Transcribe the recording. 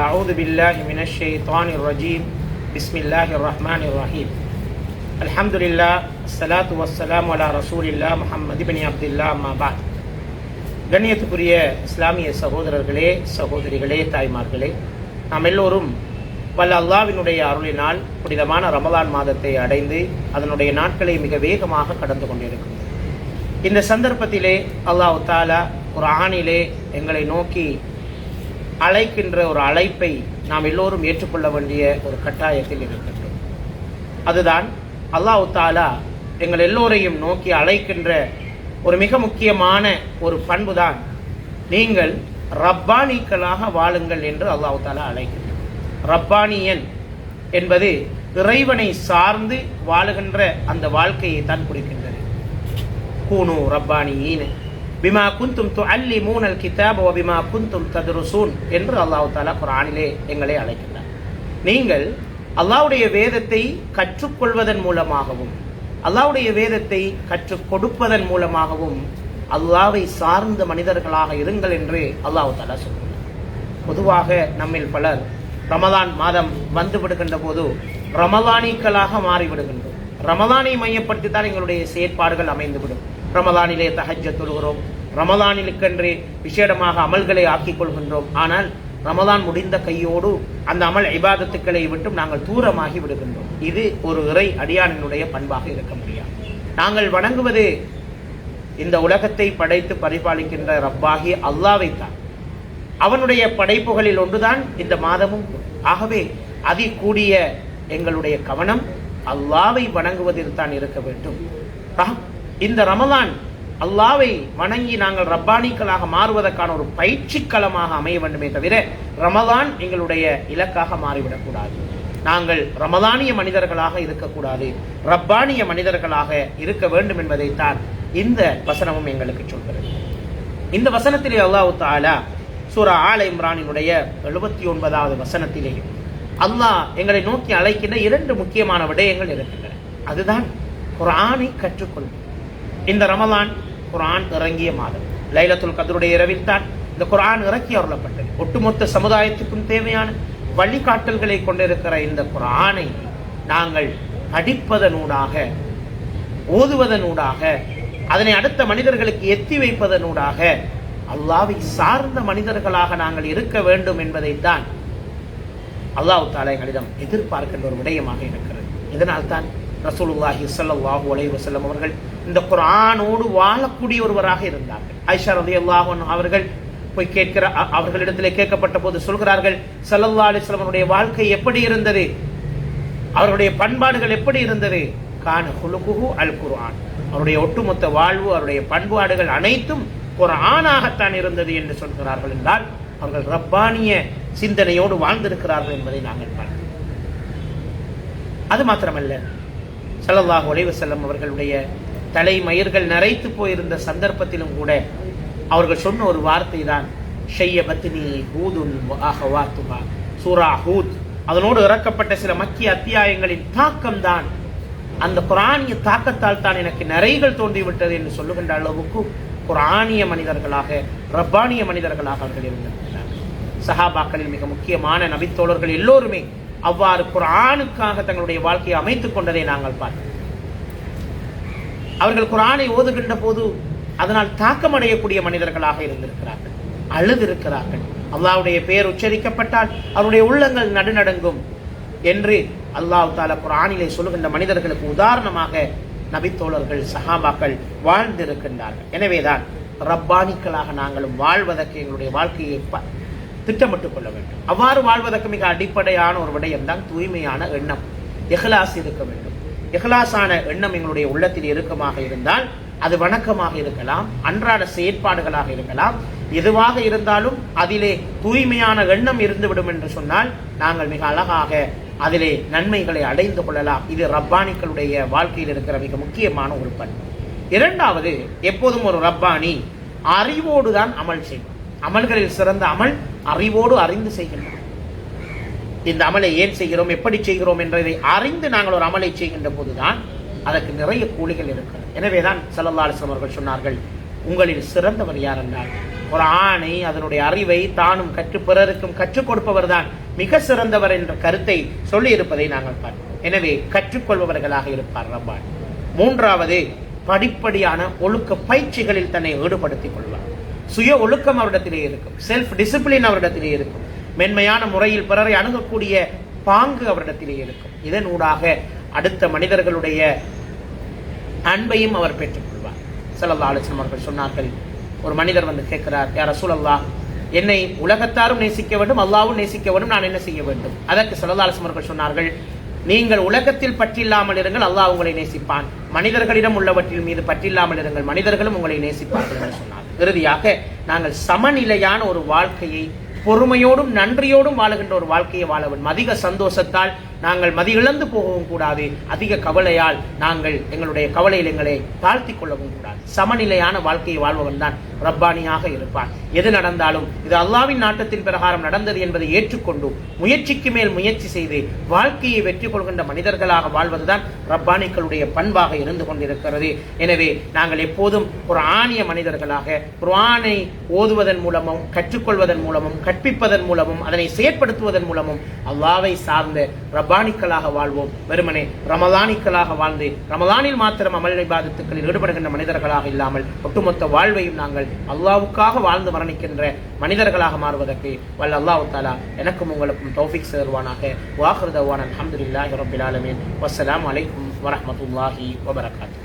أعوذ بالله من الشيطان الرجيم بسم الله الرحمن الرحيم الحمد لله الصلاة والسلام على رسول الله محمد بن عبد الله أما بعد. கண்ணியத்துக்குரிய இஸ்லாமிய சகோதரர்களே, சகோதரிகளே, தாய்மார்களே, நாம் எல்லோரும் வல்ல அல்லாஹ்வினுடைய அருளினால் புனிதமான ரமலான் மாதத்தை அடைந்து அதனுடைய நாட்களை மிக வேகமாக கடந்து கொண்டிருக்கிறோம். இந்த சந்தர்ப்பத்திலே அல்லாஹ் தஆலா குர்ஆனிலே எங்களை நோக்கி அழைக்கின்ற ஒரு அழைப்பை நாம் எல்லோரும் ஏற்றுக்கொள்ள வேண்டிய ஒரு கட்டாயத்தில் இருக்கின்றோம். அதுதான் அல்லாஹ் தஆலா எங்கள் எல்லோரையும் நோக்கி அழைக்கின்ற ஒரு மிக முக்கியமான ஒரு பண்புதான், நீங்கள் ரப்பானிக்களாக வாழுங்கள் என்று அல்லாஹ் தஆலா அழைக்கின்றார். ரப்பானியன் என்பது இறைவனை சார்ந்து வாழுகின்ற அந்த வாழ்க்கையை தான் குறிக்கின்றது. கூனு ரப்பானியீன பிமா குந்தும் துஅல்லிமூனல் கிதாப வ பிமா குந்தும் தத்ருசூன் என்று அல்லாஹ் தஆலா குர்ஆனிலே எங்களை அழைக்கின்றார். நீங்கள் அல்லாஹ்வுடைய வேதத்தை கற்றுக்கொள்வதன் மூலமாகவும் அல்லாஹ்வுடைய வேதத்தை கற்றுக் கொடுப்பதன் மூலமாகவும் அல்லாஹ்வை சார்ந்த மனிதர்களாக இருங்கள் என்று அல்லாஹ் தஆலா சொல்கிறார். பொதுவாக நம்மில் பலர் ரமலான் மாதம் வந்து விடுகின்ற போது ரமலானிக்களாக மாறிவிடுகின்றோம். ரமலானை மையப்படுத்தி தான் எங்களுடைய செயற்பாடுகள் அமைந்துவிடும். ரமலானிலே தஹஜ்ஜத் தொழுகிறோம், ரமலானிலுக்கென்று விசேடமாக அமல்களை ஆக்கிக் கொள்கின்றோம். ஆனால் ரமலான் முடிந்த கையோடு அந்த அமல் இபாதத்துக்களை விட்டும் நாங்கள் தூரமாகி விடுகின்றோம். இது ஒரு இறை அடியானினுடைய பண்பாக இருக்க முடியாது. நாங்கள் வணங்குவது இந்த உலகத்தை படைத்து பரிபாலிக்கின்ற ரப்பாகி அல்லாஹ்வைத்தான். அவனுடைய படைப்புகளில் ஒன்றுதான் இந்த மாதமும். ஆகவே அதிகூடிய எங்களுடைய கவனம் அல்லாஹ்வை வணங்குவதில் தான் இருக்க வேண்டும். இந்த ரமலான் அல்லாஹ்வை வணங்கி நாங்கள் ரப்பானிக்களாக மாறுவதற்கான ஒரு பயிற்சி களமாக அமைய வேண்டுமே தவிர ரமலான் எங்களுடைய இலக்காக மாறிவிடக்கூடாது. நாங்கள் ரமலானிய மனிதர்களாக இருக்கக்கூடாது, ரப்பானிய மனிதர்களாக இருக்க வேண்டும் என்பதைத்தான் இந்த வசனமும் எங்களுக்கு சொல்கிறது. இந்த வசனத்திலே அல்லாஹ் தஆலா சூரா ஆல இம்ரானினுடைய 79வது வசனத்திலே அல்லாஹ் எங்களை நோக்கி அழைக்கின்ற 2 முக்கியமான விடயங்கள் இருக்கின்றன. அதுதான் குர்ஆனை கற்றுக்கொள்வது. இந்த ரமலான் குர்ஆன் இறங்கிய மாதம். லைலத்துல் கத்ருடைய இரவில் தான் இந்த குர்ஆன் இறக்கி அருளப்பட்டது. ஒட்டுமொத்த சமுதாயத்துக்கும் தேவையான வழிகாட்டல்களை கொண்டிருக்கிற இந்த குர்ஆனை நாங்கள் படிப்பதனூடாக, ஓதுவதனூடாக, அதனை அடுத்த மனிதர்களுக்கு எத்தி வைப்பதனூடாக அல்லாஹ்வை சார்ந்த மனிதர்களாக நாங்கள் இருக்க வேண்டும் என்பதைத்தான் அல்லாஹ் தஆலா எங்களிடம் எதிர்பார்க்கின்ற ஒரு விடயமாக இருக்கிறது. இதனால்தான் ரசூலுல்லாஹி ஸல்லல்லாஹு அலைஹி வஸல்லம் அவர்கள் இந்த குர்ஆனோடு வாழக்கூடிய ஒருவராக இருந்தார்கள். ஆயிஷா ரலியல்லாஹு அன்ஹா அவர்கள் போய் அவர்களிடத்திலே கேட்கப்பட்ட போது சொல்கிறார்கள், ஸல்லல்லாஹு அலைஹி வஸல்லம் அவருடைய வாழ்க்கை எப்படி இருந்தது, அவருடைய பண்பாடுகள் எப்படி இருந்தது? கான ஹுலுகுஹு அல் குர்ஆன். அவருடைய ஒட்டுமொத்த வாழ்வு, அவருடைய பண்பாடுகள் அனைத்தும் குர்ஆனாகத்தான் இருந்தது என்று சொல்கிறார்கள். என்றால் அவர்கள் ரப்பானிய சிந்தனையோடு வாழ்ந்திருக்கிறார்கள் என்பதை நாங்கள் பார்க்கிறோம். அது மாத்திரமல்ல, ஸல்லல்லாஹு அலைஹி வஸல்லம் அவர்களுடைய தலைமயிர்கள் நரைத்து போயிருந்த சந்தர்ப்பத்திலும் கூட அவர்கள் சொன்ன ஒரு வார்த்தை தான் ஷையபத்னி ஹூதுன் வ அஹவாத்துஹா. சூரா ஹூத் அதனோடு இறக்கப்பட்ட சில மக்கிய அத்தியாயங்களின் தாக்கம் தான், அந்த குர்ஆனிய தாக்கத்தால் தான் எனக்கு நரைகள் தோன்றிவிட்டது என்று சொல்லுகின்ற அளவுக்கு குர்ஆனிய மனிதர்களாக, ரப்பானிய மனிதர்களாக அவர்கள் இருந்திருக்கிறார்கள். சஹாபாக்களில் மிக முக்கியமான நபித்தோழர்கள் எல்லோருமே அவ்வாறு குர்ஆனுக்காக தங்களுடைய வாழ்க்கையை அமைத்துக் கொண்டதை நாங்கள் பார்த்தோம். அவர்கள் குர்ஆனை ஓதுகின்ற போது அதனால் தாக்கமடையக்கூடிய மனிதர்களாக இருந்திருக்கிறார்கள், அழுதிருக்கிறார்கள். அல்லாஹ்வுடைய பெயர் உச்சரிக்கப்பட்டால் அவருடைய உள்ளங்கள் நடுநடுங்கும் என்று அல்லாஹ் தஆலா குர்ஆனிலே சொல்லுகின்ற மனிதர்களுக்கு உதாரணமாக நபித்தோழர்கள், சஹாபாக்கள் வாழ்ந்திருக்கின்றார்கள். எனவேதான் ரப்பானிக்களாக நாங்களும் வாழ்வதற்கு எங்களுடைய வாழ்க்கையை திட்டமிட்டுக் கொள்ள வேண்டும். அவ்வாறு வாழ்வதற்கு மிக அடிப்படையான ஒரு விடயம் தான் தூய்மையான எண்ணம், இஹ்லாஸ் இருக்க வேண்டும். இஹ்லாஸான எண்ணம் எங்களுடைய உள்ளத்தில் இறுக்கமாக இருந்தால் அது வணக்கமாக இருக்கலாம், அன்றாட செயற்பாடுகளாக இருக்கலாம், எதுவாக இருந்தாலும் அதிலே தூய்மையான எண்ணம் இருந்துவிடும் என்று சொன்னால் நாங்கள் மிக அழகாக அதிலே நன்மைகளை அடைந்து கொள்ளலாம். இது ரப்பானிகளுடைய வாழ்க்கையில் இருக்கிற மிக முக்கியமான ஒரு பண்பு. இரண்டாவது, எப்போதும் ஒரு ரப்பானி அறிவோடு தான் அமல் செய்யும். அமல்களில் சிறந்த அமல் அறிவோடு அறிந்து செய்கின்றோம். இந்த அமலை ஏன் செய்கிறோம், எப்படி செய்கிறோம் என்பதை அறிந்து நாங்கள் ஒரு அமலை செய்கின்ற போதுதான் அதற்கு நிறைய கூலிகள் இருக்கிறது. எனவேதான் ஸல்லல்லாஹு அலைஹி வஸல்லம் அவர்கள் சொன்னார்கள், உங்களில் சிறந்தவர் யார் என்றால் ஒரு ஆணை அதனுடைய அறிவை தானும் கற்று பிறருக்கும் கற்றுக் கொடுப்பவர் தான் மிக சிறந்தவர் என்ற கருத்தை சொல்லி இருப்பதை நாங்கள் பார்க்கிறோம். எனவே கற்றுக்கொள்பவர்களாக இருப்பார் ரப்பான். மூன்றாவது, படிப்படியான ஒழுக்க பயிற்சிகளில் தன்னை ஈடுபடுத்திக் கொள்வார். சுய ஒழுக்கம் அவரிடத்திலே இருக்கும், செல்ஃப் டிசிப்ளின் அவரிடத்திலே இருக்கும், மென்மையான முறையில் பிறரை அணுகக்கூடிய பாங்கு அவரிடத்திலே இருக்கும். இதனூடாக அடுத்த மனிதர்களுடைய அன்பையும் அவர் பெற்றுக்கொள்வார். ஸல்லல்லாஹு அலைஹி வஸல்லம் அவர்கள் சொன்னார்கள், ஒரு மனிதர் வந்து கேட்கிறார், யா ரசூலல்லாஹ், என்னை உலகத்தாரும் நேசிக்க வேண்டும், அல்லாஹ்வும் நேசிக்க வேண்டும், நான் என்ன செய்ய வேண்டும்? அதற்கு ஸல்லல்லாஹு அலைஹி வஸல்லம் அவர்கள் சொன்னார்கள், நீங்கள் உலகத்தில் பற்றில்லாமல் இருங்கள், அல்லாஹ் உங்களை நேசிப்பான். மனிதர்களிடம் உள்ளவற்றின் மீது பற்றில்லாமல் இருங்கள், மனிதர்களும் உங்களை நேசிப்பார்கள் என்று சொன்னார். இறுதியாக நாங்கள் சமநிலையான ஒரு வாழ்க்கையை, பொறுமையோடும் நன்றியோடும் வாழுகின்ற ஒரு வாழ்க்கையை வாழ வேண்டும். அதிக சந்தோஷத்தால் நாங்கள் மதி இழந்து போகவும் கூடாது, அதிக கவலையால் நாங்கள் எங்களுடைய கவலையில் எங்களை தாழ்த்தி கொள்ளவும் கூடாது. சமநிலையான வாழ்க்கையை வாழ்பவன் தான் ரப்பானியாக இருப்பான். எது நடந்தாலும் இது அல்லாஹ்வின் நாட்டத்தின் பிரகாரம் நடந்தது என்பதை ஏற்றுக்கொண்டு முயற்சிக்கு மேல் முயற்சி செய்து வாழ்க்கையை வெற்றி கொள்கின்ற மனிதர்களாக வாழ்வதுதான் ரப்பானிகளுடைய பண்பாக இருந்து கொண்டிருக்கிறது. எனவே நாங்கள் எப்போதும் ஒரு ஆணிய மனிதர்களாக குர்ஆனை ஓதுவதன் மூலமும் கற்றுக்கொள்வதன் மூலமும் கற்பிப்பதன் மூலமும் அதனை செயற்படுத்துவதன் மூலமும் அல்லாஹ்வை சார்ந்த ரப்பானிக்களாக வாழ்வோம். வெறுமனே ரமலானிக்களாக வாழ்ந்து ரமலானில் மாத்திரம் அமல் இபாதத்துக்களில் ஈடுபடுகின்ற மனிதர்களாக இல்லாமல் ஒட்டுமொத்த வாழ்வையும் நாங்கள் அல்லாஹ்வுக்காக வாழ்ந்து மரணிக்கின்ற மனிதர்களாக மாறுவதற்கு வல்ல அல்லாஹ் தஆலா எனக்கும் உங்களுக்கும் தௌஃபீக் செய்வானாக. வாஹிரு தஅவானா அல்ஹம்துலில்லாஹி ரப்பில் ஆலமீன். வஸ்ஸலாமு அலைக்கும் வரஹ்மத்துல்லாஹி வபரகாத்துஹு.